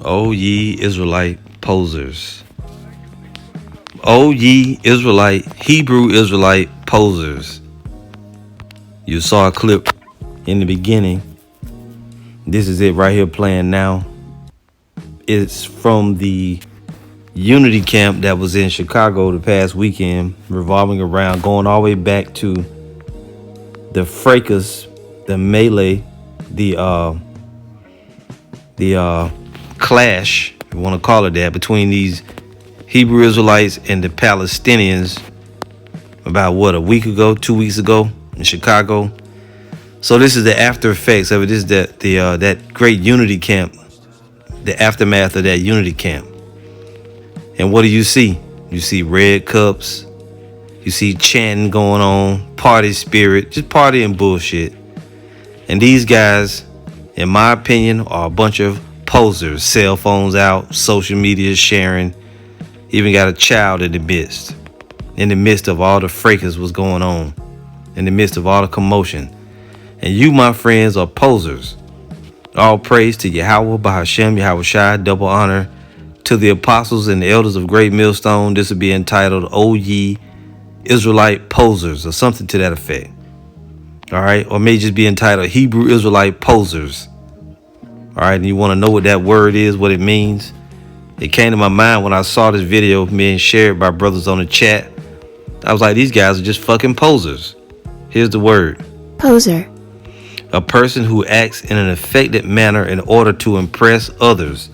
O ye Israelite posers. O ye Israelite, Hebrew Israelite posers. You saw a clip in the beginning. This is it right here playing now. It's from the Unity camp that was in Chicago the past weekend, revolving around, going all the way back to the fracas, the melee, the clash, if you want to call it that, between these Hebrew Israelites and the Palestinians about a week ago, 2 weeks ago in Chicago. So this is the after effects of it. This is that great Unity camp, the aftermath of that Unity camp. And what do you see? You see red cups, you see chanting going on, party spirit, just party and bullshit. And these guys, in my opinion, are a bunch of posers, cell phones out, social media sharing, even got a child in the midst of all the fracas was going on, in the midst of all the commotion. And you, my friends, are posers. All praise to Yahweh, Bahashem, Yahweh Shai, double honor to the apostles and the elders of Great Millstone. This will be entitled, O ye Israelite posers, or something to that effect. All right, or may just be entitled Hebrew Israelite posers. All right, and you want to know what that word is, what it means? It came to my mind when I saw this video being shared by brothers on the chat. I was like, these guys are just fucking posers. Here's the word. Poser. A person who acts in an affected manner in order to impress others.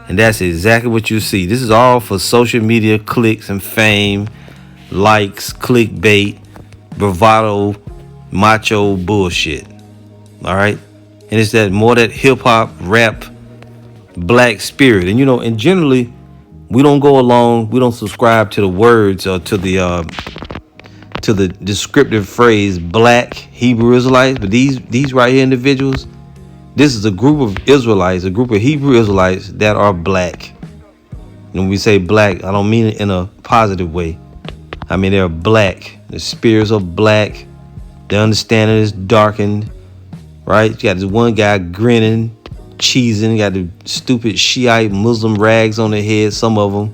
And that's exactly what you see. This is all for social media clicks and fame, likes, clickbait, bravado, macho bullshit. All right. And it's that hip hop, rap, black spirit. And, and generally we don't go along. We don't subscribe to the words or to the descriptive phrase black Hebrew Israelites. But these right here individuals, this is a group of Israelites, a group of Hebrew Israelites that are black. And when we say black, I don't mean it in a positive way. I mean, they're black. The spirits are black. Their understanding is darkened. Right? You got this one guy grinning, cheesing, got the stupid Shiite Muslim rags on their head, some of them.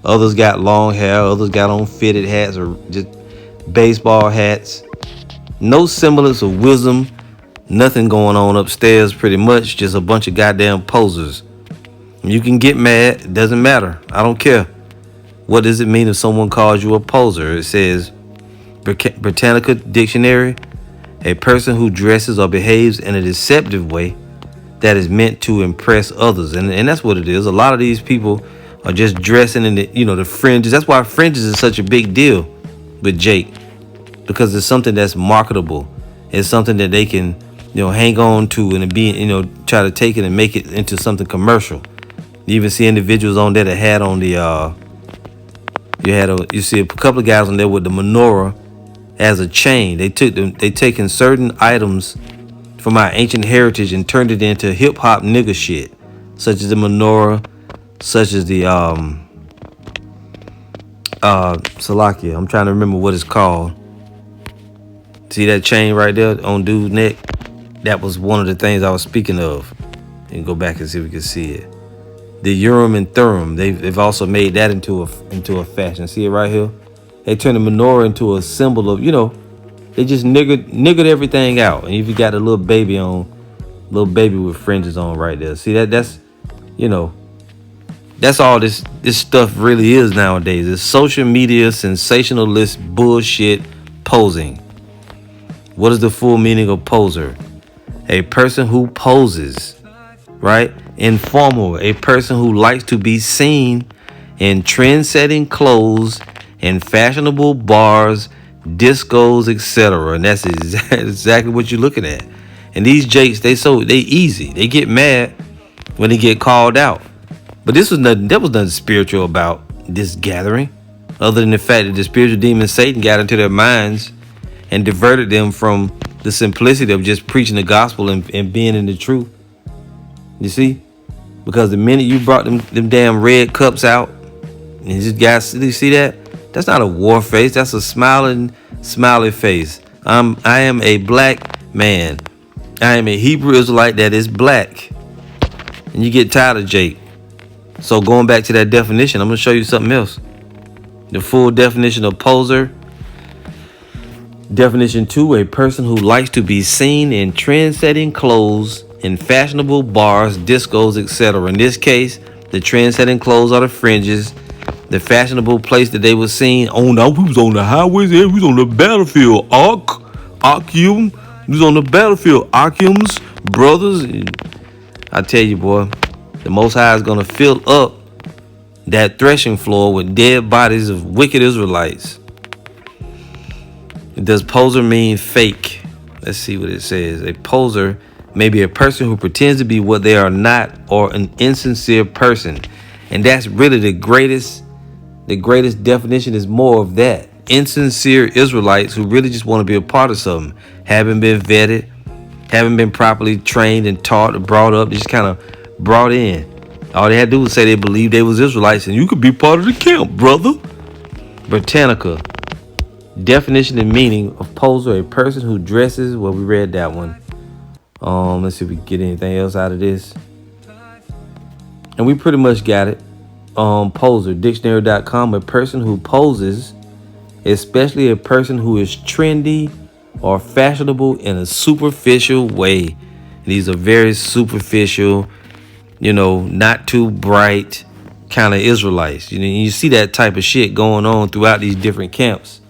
Others got long hair, others got on fitted hats or just baseball hats. No semblance of wisdom, nothing going on upstairs, pretty much just a bunch of goddamn posers. You can get mad, it doesn't matter. I don't care. What does it mean if someone calls you a poser? It says, Britannica Dictionary, a person who dresses or behaves in a deceptive way that is meant to impress others. And that's what it is. A lot of these people are just dressing in the fringes. That's why fringes is such a big deal with Jake, because it's something that's marketable. It's something that they can, hang on to and try to take it and make it into something commercial. You even see individuals on there that had on you see a couple of guys on there with the menorah as a chain. They taken certain items from our ancient heritage and turned it into hip hop nigga shit, such as the menorah, such as the Salakia. I'm trying to remember what it's called. See that chain right there on dude's neck? That was one of the things I was speaking of. And go back and see if we can see it. The Urim and Thummim. They've also made that into a fashion. See it right here? They turned the menorah into a symbol of, they just niggered everything out. And if you got a little baby with fringes on right there. See that's that's all this stuff really is nowadays. It's social media sensationalist bullshit posing. What is the full meaning of poser? A person who poses, right? Informal, a person who likes to be seen in trend-setting clothes, in fashionable bars, discos, etc. And that's exactly what you're looking at. And these jakes, they easy. They get mad when they get called out. But there was nothing spiritual about this gathering, other than the fact that the spiritual demon Satan got into their minds and diverted them from the simplicity of just preaching the gospel and being in the truth. You see? Because the minute you brought them damn red cups out, and this guy, you see that? That's not a war face. That's a smiling, smiley face. I am a black man. I am a Hebrew Israelite that is black. And you get tired of Jake. So going back to that definition, I'm going to show you something else. The full definition of poser. Definition 2, a person who likes to be seen in trend-setting clothes, in fashionable bars, discos, etc. In this case, the trend-setting clothes are the fringes. The fashionable place that they were seen on, we was on the highways, we was on the battlefield, Archium. We was on the battlefield, Archiums, brothers. I tell you, boy, the Most High is going to fill up that threshing floor with dead bodies of wicked Israelites. Does poser mean fake? Let's see what it says. A poser may be a person who pretends to be what they are not, or an insincere person. And that's really the greatest definition is more of that. Insincere Israelites who really just want to be a part of something. Haven't been vetted, haven't been properly trained and taught or brought up. They just kind of brought in. All they had to do was say they believed they was Israelites and you could be part of the camp, brother. Britannica. Definition and meaning of poser, a person who dresses, well, we read that one. Let's see if we can get anything else out of this. And we pretty much got it. Poser, dictionary.com, a person who poses, especially a person who is trendy or fashionable in a superficial way. These are very superficial, not too bright kind of Israelites. You see that type of shit going on throughout these different camps.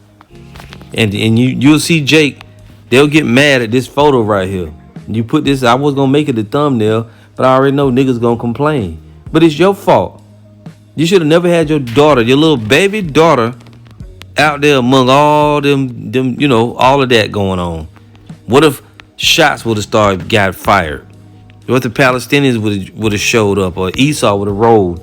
And you'll see Jake, they'll get mad at this photo right here. You put this, I was gonna make it a thumbnail, but I already know niggas gonna complain. But it's your fault. You should have never had your daughter, your little baby daughter, out there among all them, all of that going on. What if shots would have got fired? What if the Palestinians would have showed up, or Esau would have rolled?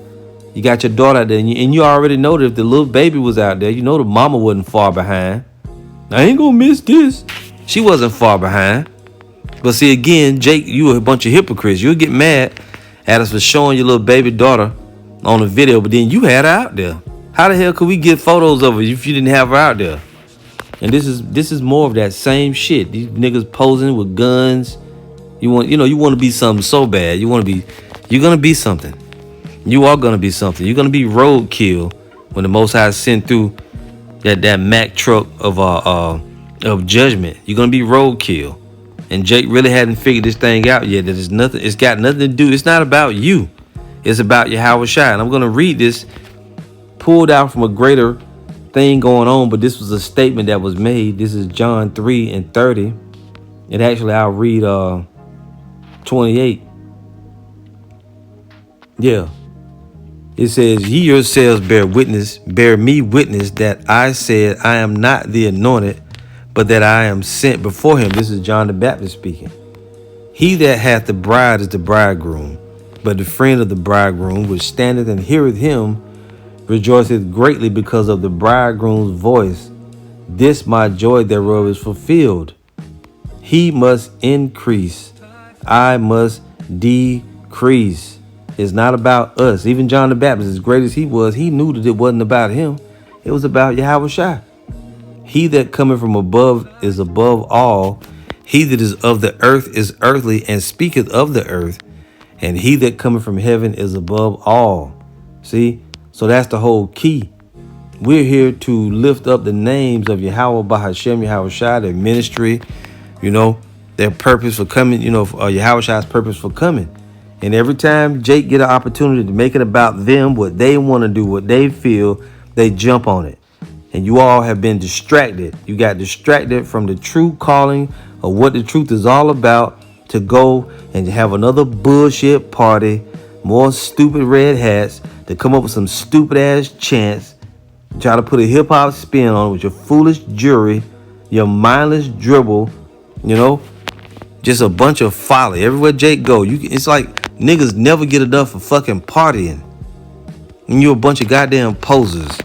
You got your daughter out there, and you already know that if the little baby was out there, the mama wasn't far behind. I ain't gonna miss this. She wasn't far behind. But see, again, Jake, you a bunch of hypocrites. You'll get mad at us for showing your little baby daughter on a video, but then you had her out there. How the hell could we get photos of her if you didn't have her out there? And this is more of that same shit. These niggas posing with guns. You want to be something so bad. You're gonna be something. You are gonna be something. You're gonna be roadkill when the Most High sent through that Mack truck of judgment. You're gonna be roadkill. And Jake really hadn't figured this thing out yet. That it's got nothing to do. It's not about you. It's about Yahweh Shai. And I'm gonna read this, pulled out from a greater thing going on, but this was a statement that was made. This is John 3:30. And actually I'll read 28. Yeah. It says, ye yourselves bear me witness that I said I am not the anointed, but that I am sent before him. This is John the Baptist speaking. He that hath the bride is the bridegroom, but the friend of the bridegroom, which standeth and heareth him, rejoiceth greatly because of the bridegroom's voice. This my joy thereof is fulfilled. He must increase, I must decrease. It's not about us. Even John the Baptist, as great as he was, he knew that it wasn't about him. It was about Yahweh Shai. He that cometh from above is above all. He that is of the earth is earthly, and speaketh of the earth. And he that cometh from heaven is above all. See? So that's the whole key. We're here to lift up the names of Yahweh Bahashem, Yahweh Shai, their ministry, their purpose for coming, Yahweh Shai's purpose for coming. And every time Jake get an opportunity to make it about them, what they want to do, what they feel, they jump on it. And you all have been distracted. You got distracted from the true calling of what the truth is all about, to go and have another bullshit party, more stupid red hats, to come up with some stupid ass chants, try to put a hip hop spin on it with your foolish jury, your mindless dribble, just a bunch of folly. Everywhere Jake go, it's like niggas never get enough for fucking partying. And you're a bunch of goddamn posers.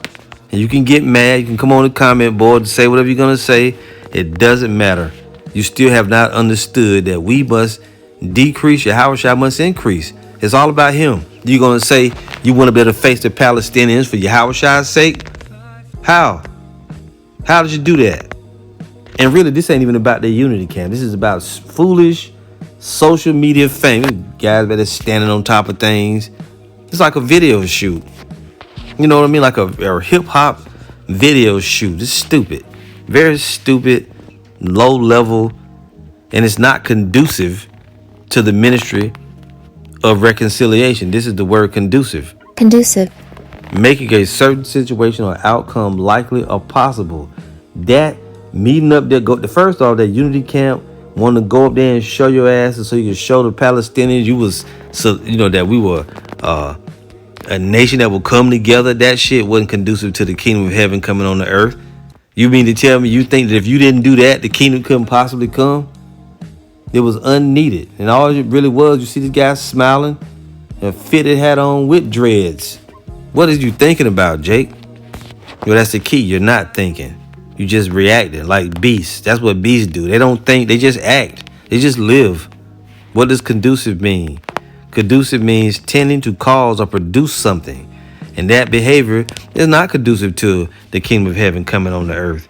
And you can get mad, you can come on the comment board and say whatever you're gonna say. It doesn't matter. You still have not understood that we must decrease, Yahweh Shai must increase. It's all about him. You're gonna say you want to be able to face the Palestinians for Yahweh Shai's sake? How? How did you do that? And really, this ain't even about the unity camp. This is about foolish social media fame. Guys that are standing on top of things. It's like a video shoot. You know what I mean? Like a hip hop video shoot. It's stupid. Very stupid, low level, and it's not conducive to the ministry of reconciliation. This is the word conducive. Conducive. Making a certain situation or outcome likely or possible. That meeting up there, first off, that unity camp want to go up there and show your asses so you can show the Palestinians that we were a nation that will come together. That shit wasn't conducive to the kingdom of heaven coming on the earth. You mean to tell me you think that if you didn't do that, the kingdom couldn't possibly come? It was unneeded. And all it really was, you see this guy smiling, a fitted hat on with dreads. What is you thinking about, Jake? Well, that's the key. You're not thinking. You just reacting like beasts. That's what beasts do. They don't think. They just act. They just live. What does conducive mean? Conducive means tending to cause or produce something. And that behavior is not conducive to the kingdom of heaven coming on the earth.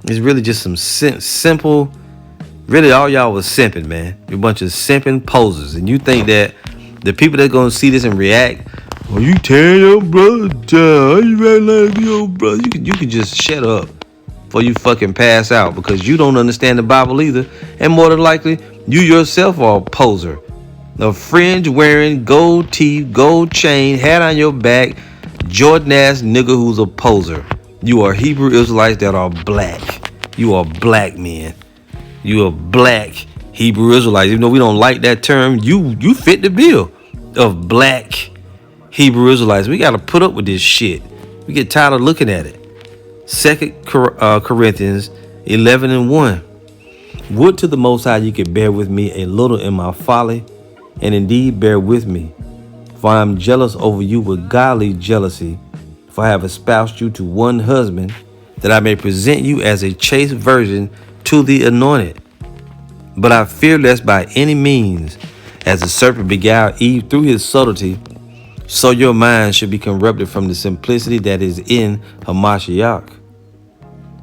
It's really just some simple. Really, all y'all was simping, man. You're a bunch of simping posers. And you think that the people that going to see this and react, oh, you tearing your brother down. You ready like your brother? You can just shut up before you fucking pass out, because you don't understand the Bible either. And more than likely, you yourself are a poser. A fringe wearing, gold teeth, gold chain, hat on your back, Jordan ass nigga who's a poser. You are Hebrew Israelites that are black. You are black men. You are black Hebrew Israelites. Even though we don't like that term, you fit the bill of black Hebrew Israelites. We got to put up with this shit. We get tired of looking at it. 2 Corinthians 11:1. Would to the Most High you could bear with me a little in my folly, and indeed bear with me. For I am jealous over you with godly jealousy, for I have espoused you to one husband, that I may present you as a chaste virgin to the anointed. But I fear lest by any means, as the serpent beguiled Eve through his subtlety, so your mind should be corrupted from the simplicity that is in Hamashiach.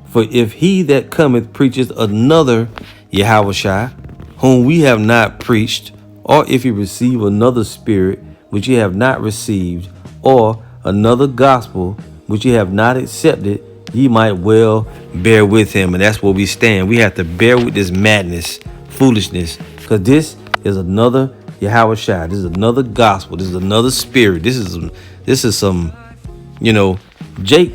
For if he that cometh preacheth another Yahweh Shai, whom we have not preached, or if he receive another spirit which ye have not received, or another gospel which ye have not accepted, ye might well bear with him. And that's where we stand. We have to bear with this madness, foolishness, because this is another Yahweh Shai. This is another gospel. This is another spirit. This is some, Jake,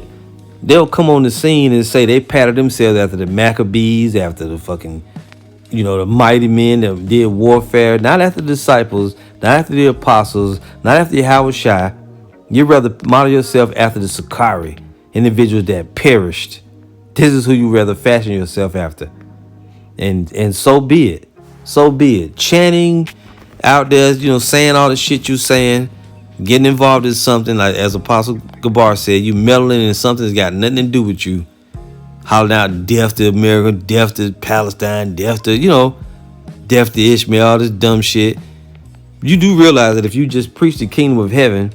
they'll come on the scene and say they patterned themselves after the Maccabees, after the fucking, the mighty men that did warfare, not after the disciples, not after the apostles, not after Yahweh Shai. You'd rather model yourself after the Sakari, individuals that perished. This is who you rather fashion yourself after. And so be it. So be it. Chanting out there, saying all the shit you saying, getting involved in something, like as Apostle Gabar said, you meddling in something that's got nothing to do with you. Hollering out death to America, death to Palestine, death to, death to Ishmael, all this dumb shit. You do realize that if you just preach the kingdom of heaven,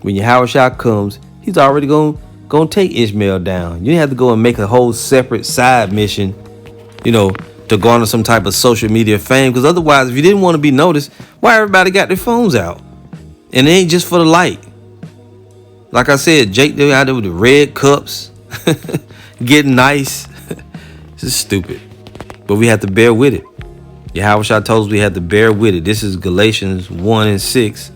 when Yahweh Shah comes, he's already gonna take Ishmael down. You didn't have to go and make a whole separate side mission, to garner some type of social media fame. Because otherwise, if you didn't want to be noticed, why everybody got their phones out? And it ain't just for the light. Like I said, Jake, they out there with the red cups, getting nice. This is stupid. But we have to bear with it. Yahweh Shah told us we had to bear with it. This is Galatians 1:6.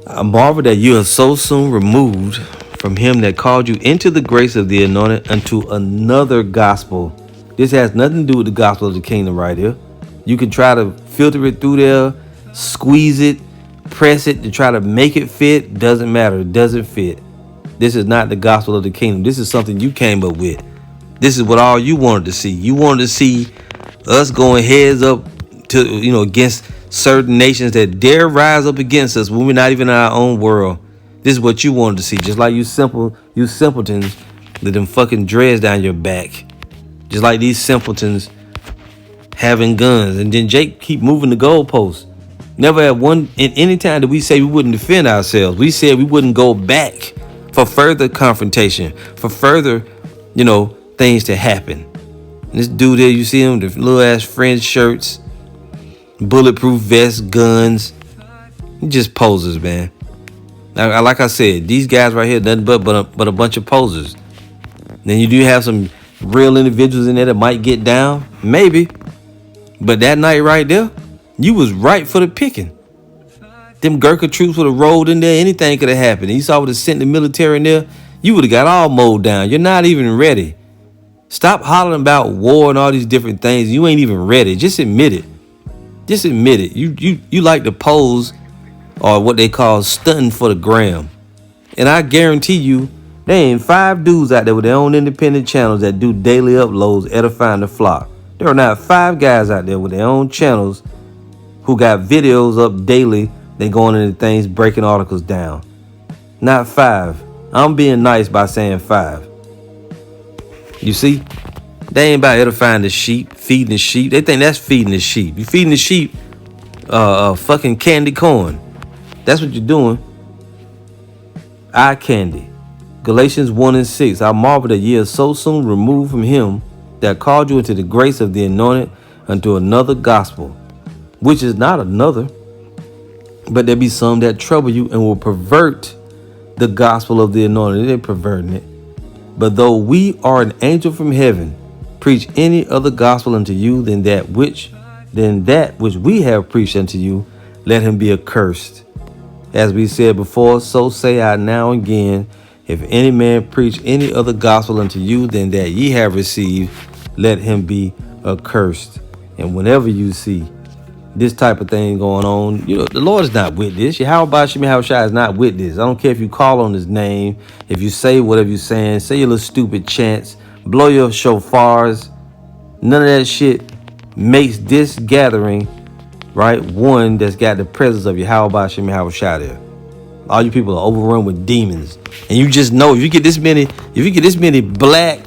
I marvel that you are so soon removed from him that called you into the grace of the anointed unto another gospel. This has nothing to do with the gospel of the kingdom right here. You can try to filter it through there, squeeze it, press it to try to make it fit. Doesn't matter. It doesn't fit. This is not the gospel of the kingdom. This is something you came up with. This is what all you wanted to see. You wanted to see us going heads up to, against certain nations that dare rise up against us when we're not even in our own world. This is what you wanted to see. Just like you simpletons with them fucking dreads down your back. Just like these simpletons having guns. And then Jake keep moving the goalposts. Never at any time did we say we wouldn't defend ourselves. We said we wouldn't go back for further confrontation, for further, things to happen. This dude there, you see him, the little ass French shirts, bulletproof vests, guns. He just posers, man. Now, like I said, these guys right here, nothing but a bunch of posers. Then you do have some real individuals in there that might get down, maybe. But that night right there, you was right for the picking. Them Gurkha troops would have rolled in there. Anything could have happened. You saw would have sent the military in there. You would have got all mowed down. You're not even ready. Stop hollering about war and all these different things. You ain't even ready. Just admit it. Just admit it. You like to pose or what they call stunting for the gram. And I guarantee you, there ain't 5 dudes out there with their own independent channels that do daily uploads edifying the flock. There are not 5 guys out there with their own channels who got videos up daily. They going into things, breaking articles down. Not 5. I'm being nice by saying 5. You see? They ain't about edifying the sheep, feeding the sheep. They think that's feeding the sheep. You feeding the sheep fucking candy corn. That's what you're doing. Eye candy. Galatians 1:6. I marvel that ye are so soon removed from him that called you into the grace of the anointed unto another gospel, which is not another, but there be some that trouble you and will pervert the gospel of the anointed. They're perverting it. But though we are an angel from heaven, preach any other gospel unto you than that which we have preached unto you, let him be accursed. As we said before, so say I now again, if any man preach any other gospel unto you than that ye have received, let him be accursed. And whenever you see this type of thing going on, the Lord is not with this. Yahweh Shah is not with this. I don't care if you call on his name, if you say whatever you're saying, say your little stupid chants, blow your shofars. None of that shit makes this gathering, right, one that's got the presence of Yahweh Shah there. All you people are overrun with demons. And you just know if you get this many black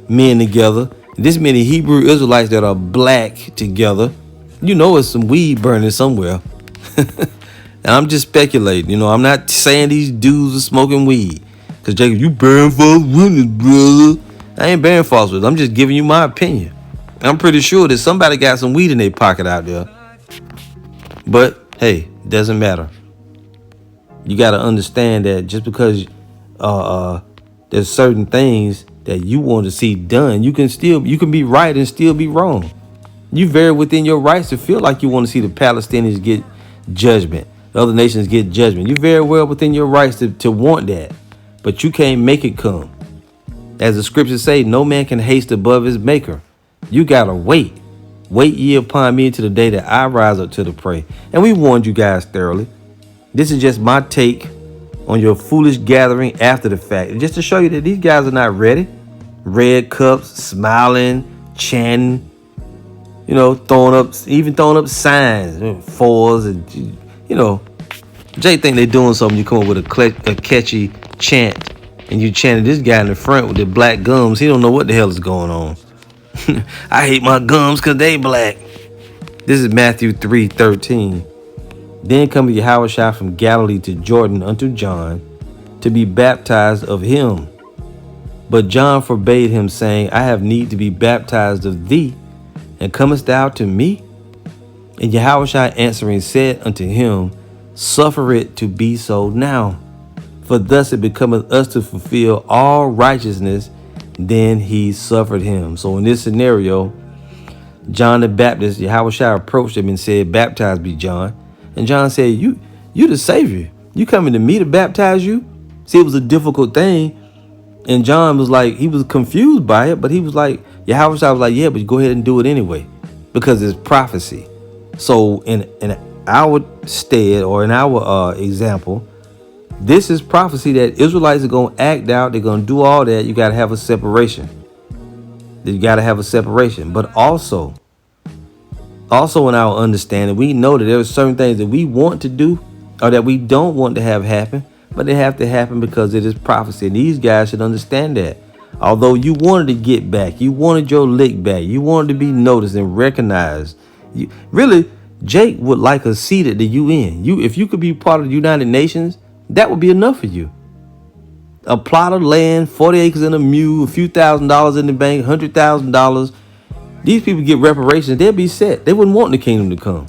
men together, this many Hebrew Israelites that are black together, it's some weed burning somewhere. And I'm just speculating. I'm not saying these dudes are smoking weed. Because Jacob, you bearing false witness, brother. I ain't bearing false witness. I'm just giving you my opinion. I'm pretty sure that somebody got some weed in their pocket out there. But, hey, doesn't matter. You got to understand that just because there's certain things that you want to see done, you can be right and still be wrong. You very within your rights to feel like you want to see the Palestinians get judgment, the other nations get judgment. You very well within your rights to want that, but you can't make it come. As the scriptures say, no man can haste above his maker. You gotta wait. Wait ye upon me until the day that I rise up to the prey. And we warned you guys thoroughly. This is just my take on your foolish gathering after the fact. Just to show you that these guys are not ready. Red cups, smiling, chanting, throwing up signs, fours, and Jay think they doing something. You come up with a catchy chant, and you chanted this guy in the front with the black gums. He don't know what the hell is going on. I hate my gums because they black. This This is Matthew 3:13. Then cometh Yahushua from Galilee to Jordan unto John to be baptized of him. But John forbade him, saying, I have need to be baptized of thee, and comest thou to me? And Yahushua answering said unto him, Suffer it to be so now, for thus it becometh us to fulfill all righteousness. Then he suffered him. So in this scenario, John the Baptist, Yahushua approached him and said, Baptize me, John. And John said, You the Savior. You coming to me to baptize you? See, it was a difficult thing. And John was like, he was confused by it, but he was like, Yahushua was like, yeah, but go ahead and do it anyway, because it's prophecy. So in our stead, or in our example, this is prophecy that Israelites are going to act out. They're going to do all that. You got to have a separation. You got to have a separation. But also in our understanding, we know that there are certain things that we want to do or that we don't want to have happen, but they have to happen because it is prophecy. And these guys should understand that. Although you wanted to get back, you wanted your lick back, you wanted to be noticed and recognized. Really, Jake would like a seat at the UN. If you could be part of the United Nations, that would be enough for you. A plot of land, 40 acres and a mule, a few $1,000s in the bank, $100,000. These people get reparations, they'll be set. They wouldn't want the kingdom to come.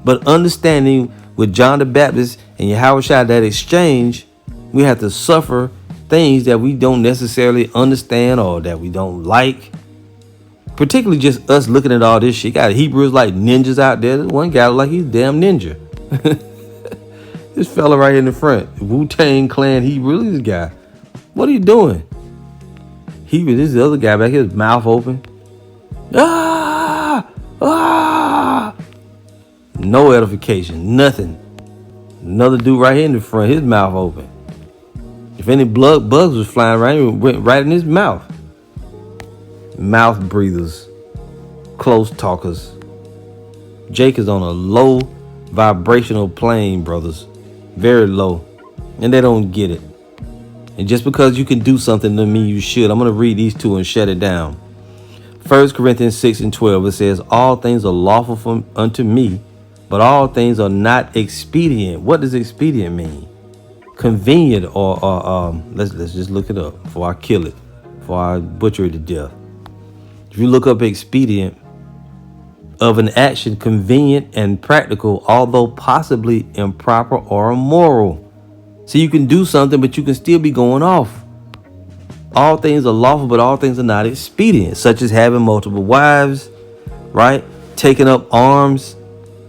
But understanding with John the Baptist and Yahushua, that exchange, we have to suffer things that we don't necessarily understand or that we don't like. Particularly just us looking at all this shit. You got Hebrews like ninjas out there. There's one guy like he's a damn ninja. This fella right here in the front, Wu-Tang Clan Hebrew, this guy. What are you doing? This is the other guy back here, his mouth open. No edification, nothing. Another dude right here in the front, his mouth open. If any bugs was flying around, it went right in his mouth. Mouth breathers, close talkers. Jake is on a low vibrational plane, brothers. Very low. And they don't get it. And just because you can do something doesn't mean you should. I'm going to read these two and shut it down. 1 Corinthians 6:12, it says, All things are lawful unto me, but all things are not expedient. What does expedient mean? Convenient, or let's just look it up before I kill it, before I butcher it to death. If you look up expedient, of an action convenient and practical, although possibly improper or immoral. So you can do something, but you can still be going off. All things are lawful, but all things are not expedient, such as having multiple wives, right? Taking up arms.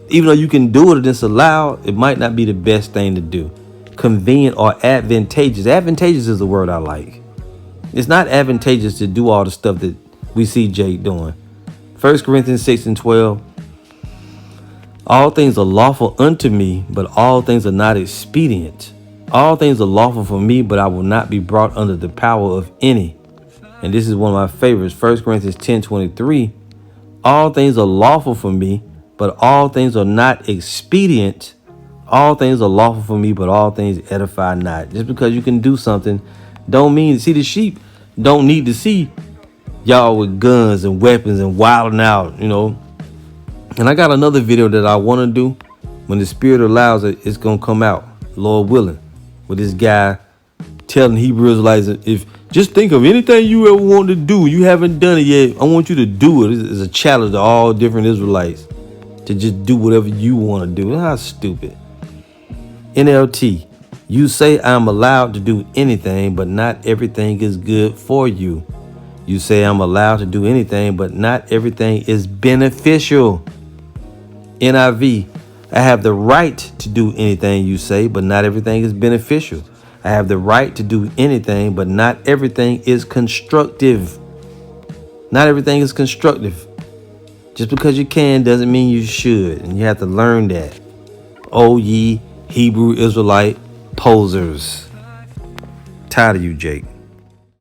Even though you can do it and it's allowed, it might not be the best thing to do. Convenient or advantageous. Advantageous is the word I like. It's not advantageous to do all the stuff that we see Jake doing. 1 Corinthians 6:12. All things are lawful unto me, but all things are not expedient. All things are lawful for me, but I will not be brought under the power of any. And this is one of my favorites. 1 Corinthians 10:23. All things are lawful for me, but all things are not expedient. All things are lawful for me, but all things edify not. Just because you can do something don't mean, see, the sheep don't need to see y'all with guns and weapons and wilding out, you know. And I got another video that I want to do. When the Spirit allows it, it's going to come out, Lord willing, with this guy telling Hebrew Israelites, if just think of anything you ever want to do, you haven't done it yet, I want you to do it. It's a challenge to all different Israelites to just do whatever you want to do. How stupid. NLT, you say I'm allowed to do anything, but not everything is good for you. You say I'm allowed to do anything, but not everything is beneficial. NIV, I have the right to do anything you say, but not everything is beneficial. I have the right to do anything, but not everything is constructive. Not everything is constructive. Just because you can doesn't mean you should. And you have to learn that. Oh, ye Hebrew Israelite posers. Tired of you, Jake.